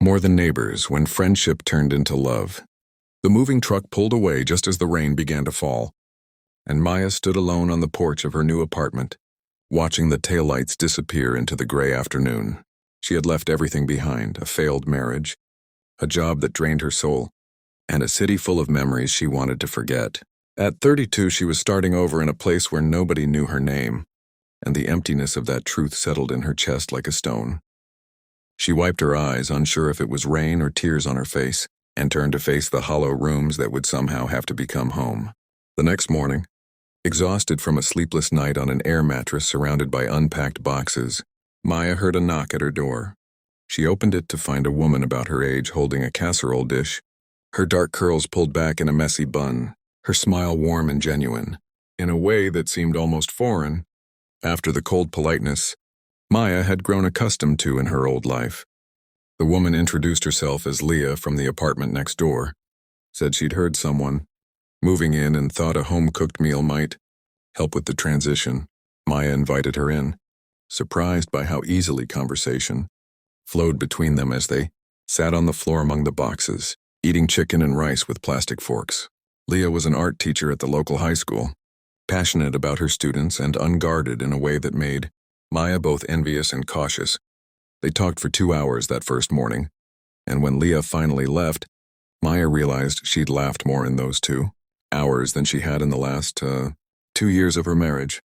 more than neighbors when friendship turned into love. The moving truck pulled away just as the rain began to fall, and Maya stood alone on the porch of her new apartment, watching the taillights disappear into the gray afternoon. She had left everything behind: a failed marriage, a job that drained her soul, and a city full of memories she wanted to forget. At 32, she was starting over in a place where nobody knew her name, and the emptiness of that truth settled in her chest like a stone. She wiped her eyes, unsure if it was rain or tears on her face, and turned to face the hollow rooms that would somehow have to become home. The next morning, exhausted from a sleepless night on an air mattress surrounded by unpacked boxes, Maya heard a knock at her door. She opened it to find a woman about her age holding a casserole dish, her dark curls pulled back in a messy bun, her smile warm and genuine, in a way that seemed almost foreign, after the cold politeness Maya had grown accustomed to in her old life. The woman introduced herself as Leah from the apartment next door, said she'd heard someone moving in and thought a home-cooked meal might help with the transition. Maya invited her in, surprised by how easily conversation flowed between them as they sat on the floor among the boxes, eating chicken and rice with plastic forks. Leah was an art teacher at the local high school, passionate about her students and unguarded in a way that made Maya both envious and cautious. They talked for 2 hours that first morning, and when Leah finally left, Maya realized she'd laughed more in those 2 hours than she had in the last 2 years of her marriage.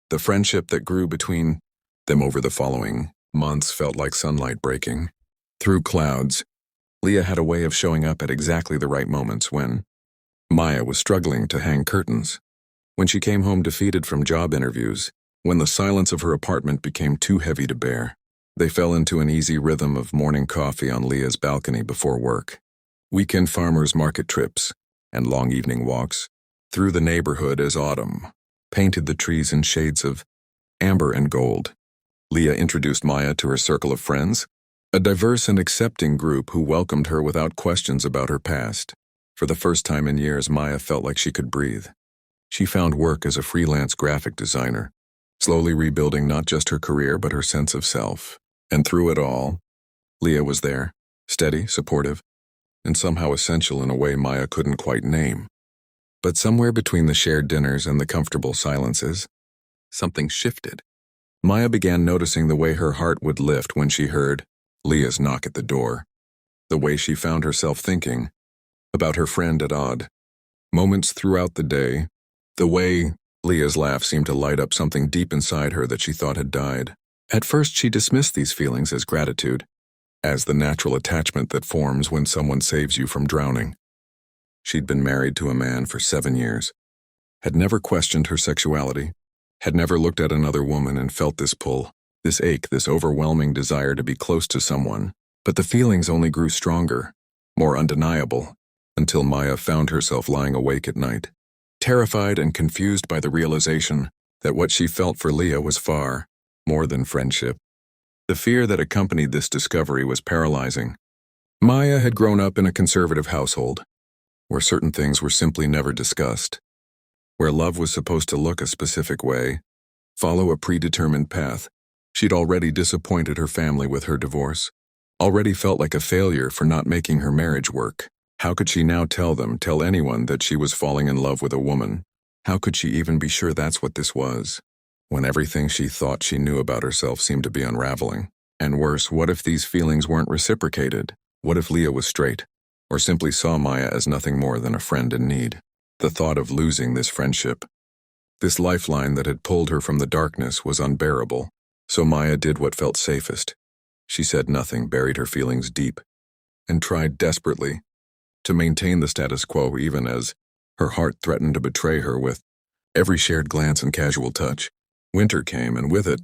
The friendship that grew between them over the following months felt like sunlight breaking through clouds. Leah had a way of showing up at exactly the right moments when Maya was struggling to hang curtains, when she came home defeated from job interviews, when the silence of her apartment became too heavy to bear. They fell into an easy rhythm of morning coffee on Leah's balcony before work, weekend farmers' market trips, and long evening walks through the neighborhood as autumn painted the trees in shades of amber and gold. Leah introduced Maya to her circle of friends, a diverse and accepting group who welcomed her without questions about her past. For the first time in years, Maya felt like she could breathe. She found work as a freelance graphic designer, slowly rebuilding not just her career but her sense of self. And through it all, Leah was there, steady, supportive, and somehow essential in a way Maya couldn't quite name. But somewhere between the shared dinners and the comfortable silences, something shifted. Maya began noticing the way her heart would lift when she heard Leah's knock at the door, the way she found herself thinking about her friend at odd moments throughout the day, the way Leah's laugh seemed to light up something deep inside her that she thought had died. At first, she dismissed these feelings as gratitude, as the natural attachment that forms when someone saves you from drowning. She'd been married to a man for 7 years, had never questioned her sexuality, had never looked at another woman and felt this pull, this ache, this overwhelming desire to be close to someone. But the feelings only grew stronger, more undeniable, until Maya found herself lying awake at night, terrified and confused by the realization that what she felt for Leah was far more than friendship. The fear that accompanied this discovery was paralyzing. Maya had grown up in a conservative household, where certain things were simply never discussed, where love was supposed to look a specific way, follow a predetermined path. She'd already disappointed her family with her divorce, already felt like a failure for not making her marriage work. How could she now tell anyone that she was falling in love with a woman? How could she even be sure that's what this was, when everything she thought she knew about herself seemed to be unraveling? And worse, what if these feelings weren't reciprocated? What if Leah was straight, or simply saw Maya as nothing more than a friend in need? The thought of losing this friendship, this lifeline that had pulled her from the darkness, was unbearable. So Maya did what felt safest. She said nothing, buried her feelings deep, and tried desperately to maintain the status quo even as her heart threatened to betray her with every shared glance and casual touch. Winter came, and with it,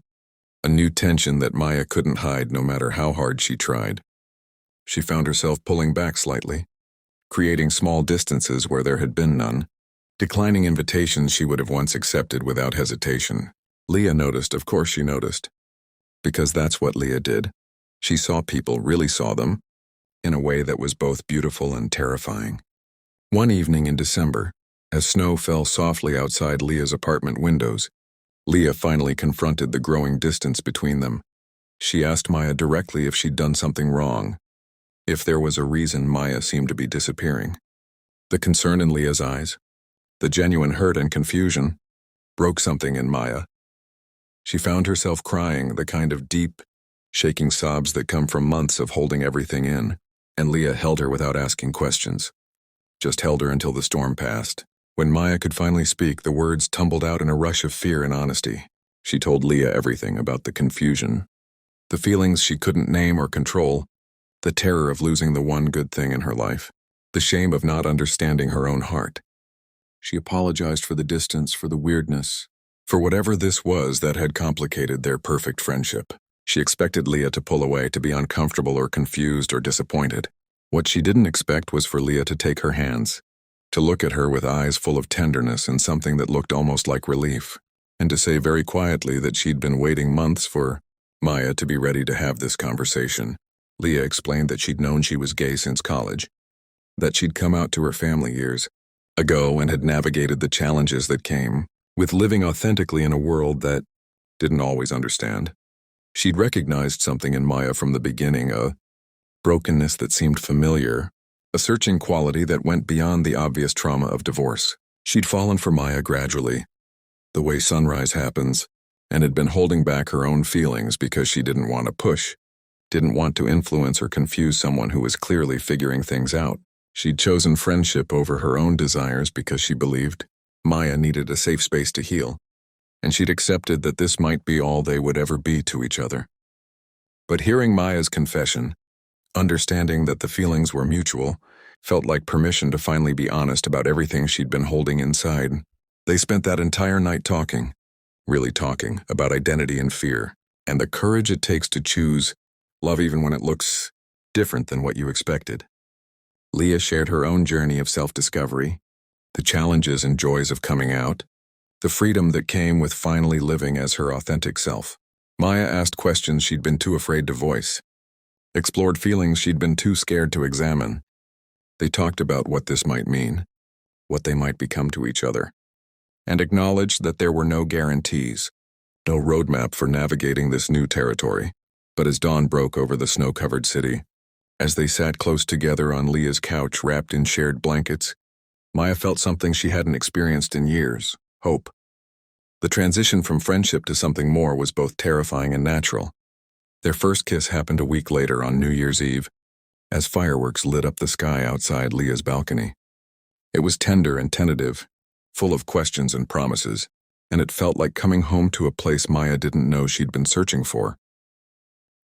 a new tension that Maya couldn't hide no matter how hard she tried. She found herself pulling back slightly, creating small distances where there had been none, declining invitations she would have once accepted without hesitation. Leah noticed, of course she noticed, because that's what Leah did. She saw people, really saw them, in a way that was both beautiful and terrifying. One evening in December, as snow fell softly outside Leah's apartment windows, Leah finally confronted the growing distance between them. She asked Maya directly if she'd done something wrong, if there was a reason Maya seemed to be disappearing. The concern in Leah's eyes, the genuine hurt and confusion, broke something in Maya. She found herself crying, the kind of deep, shaking sobs that come from months of holding everything in, and Leah held her without asking questions. Just held her until the storm passed. When Maya could finally speak, the words tumbled out in a rush of fear and honesty. She told Leah everything about the confusion, the feelings she couldn't name or control, the terror of losing the one good thing in her life, the shame of not understanding her own heart. She apologized for the distance, for the weirdness, for whatever this was that had complicated their perfect friendship. She expected Leah to pull away, to be uncomfortable or confused or disappointed. What she didn't expect was for Leah to take her hands, to look at her with eyes full of tenderness and something that looked almost like relief, and to say very quietly that she'd been waiting months for Maya to be ready to have this conversation. Leah explained that she'd known she was gay since college, that she'd come out to her family years ago and had navigated the challenges that came with living authentically in a world that didn't always understand. She'd recognized something in Maya from the beginning, a brokenness that seemed familiar, a searching quality that went beyond the obvious trauma of divorce. She'd fallen for Maya gradually, the way sunrise happens, and had been holding back her own feelings because she didn't want to push, didn't want to influence or confuse someone who was clearly figuring things out. She'd chosen friendship over her own desires because she believed Maya needed a safe space to heal, and she'd accepted that this might be all they would ever be to each other. But hearing Maya's confession, understanding that the feelings were mutual, felt like permission to finally be honest about everything she'd been holding inside. They spent that entire night talking, really talking, about identity and fear, and the courage it takes to choose love even when it looks different than what you expected. Leah shared her own journey of self-discovery, the challenges and joys of coming out, the freedom that came with finally living as her authentic self. Maya asked questions she'd been too afraid to voice, explored feelings she'd been too scared to examine. They talked about what this might mean, what they might become to each other, and acknowledged that there were no guarantees, no roadmap for navigating this new territory. But as dawn broke over the snow-covered city, as they sat close together on Leah's couch wrapped in shared blankets, Maya felt something she hadn't experienced in years: hope. The transition from friendship to something more was both terrifying and natural. Their first kiss happened a week later on New Year's Eve, as fireworks lit up the sky outside Leah's balcony. It was tender and tentative, full of questions and promises, and it felt like coming home to a place Maya didn't know she'd been searching for.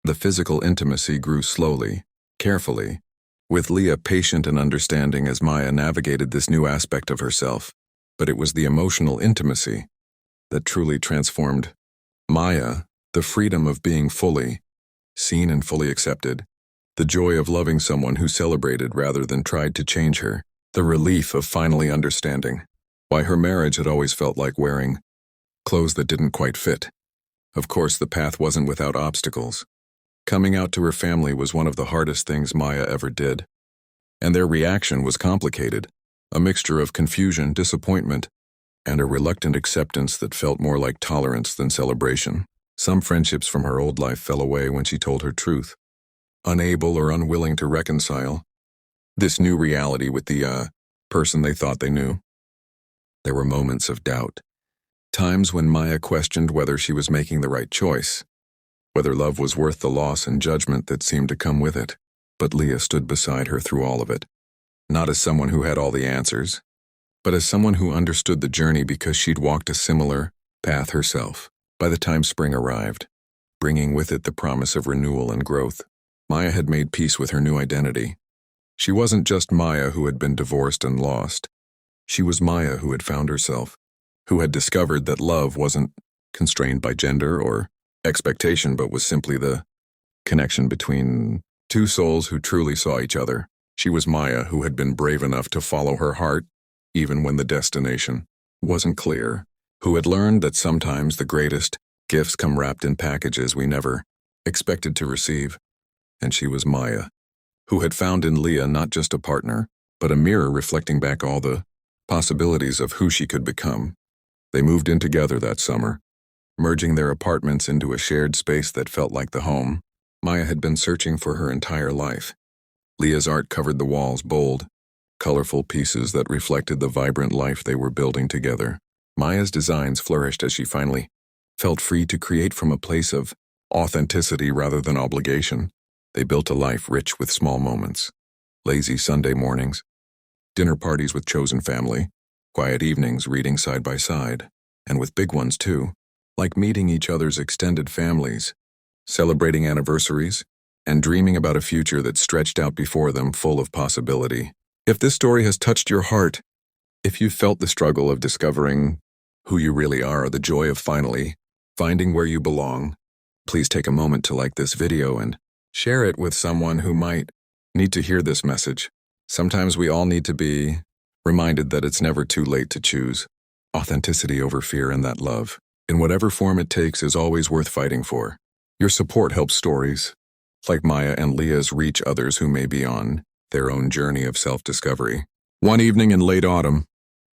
The physical intimacy grew slowly, carefully, with Leah patient and understanding as Maya navigated this new aspect of herself. But it was the emotional intimacy that truly transformed Maya, the freedom of being fully seen and fully accepted, the joy of loving someone who celebrated rather than tried to change her, the relief of finally understanding why her marriage had always felt like wearing clothes that didn't quite fit. Of course, the path wasn't without obstacles. Coming out to her family was one of the hardest things Maya ever did, and their reaction was complicated, a mixture of confusion, disappointment, and a reluctant acceptance that felt more like tolerance than celebration. Some friendships from her old life fell away when she told her truth, unable or unwilling to reconcile this new reality with the person they thought they knew. There were moments of doubt, times when Maya questioned whether she was making the right choice, whether love was worth the loss and judgment that seemed to come with it. But Leah stood beside her through all of it, not as someone who had all the answers, but as someone who understood the journey because she'd walked a similar path herself. By the time spring arrived, bringing with it the promise of renewal and growth, Maya had made peace with her new identity. She wasn't just Maya who had been divorced and lost. She was Maya who had found herself, who had discovered that love wasn't constrained by gender or expectation, but was simply the connection between two souls who truly saw each other. She was Maya who had been brave enough to follow her heart, even when the destination wasn't clear, who had learned that sometimes the greatest gifts come wrapped in packages we never expected to receive. And she was Maya, who had found in Leah not just a partner, but a mirror reflecting back all the possibilities of who she could become. They moved in together that summer, merging their apartments into a shared space that felt like the home Maya had been searching for her entire life. Leah's art covered the walls, bold, colorful pieces that reflected the vibrant life they were building together. Maya's designs flourished as she finally felt free to create from a place of authenticity rather than obligation. They built a life rich with small moments. Lazy Sunday mornings, dinner parties with chosen family, quiet evenings reading side by side, and with big ones too, like meeting each other's extended families, celebrating anniversaries, and dreaming about a future that stretched out before them full of possibility. If this story has touched your heart, if you felt the struggle of discovering who you really are or the joy of finally finding where you belong, please take a moment to like this video and share it with someone who might need to hear this message. Sometimes we all need to be reminded that it's never too late to choose authenticity over fear, and that love, in whatever form it takes, is always worth fighting for. Your support helps stories like Maya and Leah's reach others who may be on their own journey of self-discovery. One evening in late autumn,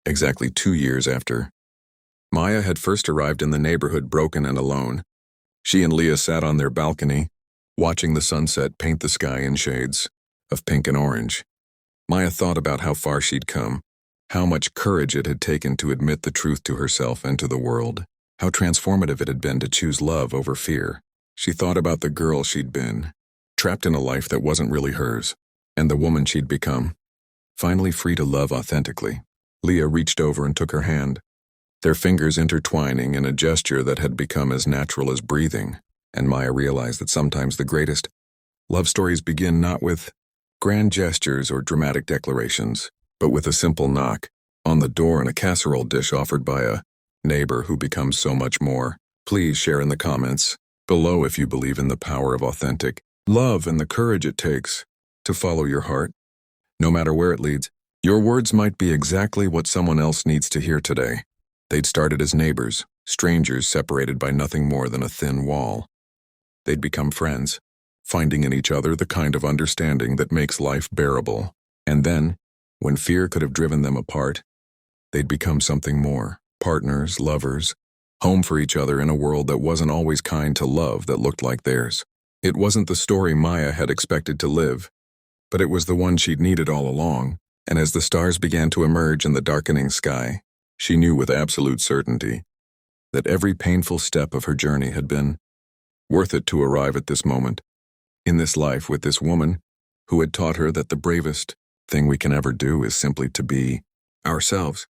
exactly 2 years after Maya had first arrived in the neighborhood broken and alone, she and Leah sat on their balcony, watching the sunset paint the sky in shades of pink and orange. Maya thought about how far she'd come, how much courage it had taken to admit the truth to herself and to the world, how transformative it had been to choose love over fear. She thought about the girl she'd been, trapped in a life that wasn't really hers, and the woman she'd become, finally free to love authentically. Leah reached over and took her hand, their fingers intertwining in a gesture that had become as natural as breathing, and Maya realized that sometimes the greatest love stories begin not with grand gestures or dramatic declarations, but with a simple knock on the door and a casserole dish offered by a neighbor who becomes so much more. Please share in the comments below if you believe in the power of authentic love and the courage it takes to follow your heart, no matter where it leads. Your words might be exactly what someone else needs to hear today. They'd started as neighbors, strangers separated by nothing more than a thin wall. They'd become friends, finding in each other the kind of understanding that makes life bearable. And then, when fear could have driven them apart, they'd become something more: partners, lovers, home for each other in a world that wasn't always kind to love that looked like theirs. It wasn't the story Maya had expected to live, but it was the one she'd needed all along. And as the stars began to emerge in the darkening sky, she knew with absolute certainty that every painful step of her journey had been worth it to arrive at this moment, in this life with this woman who had taught her that the bravest thing we can ever do is simply to be ourselves.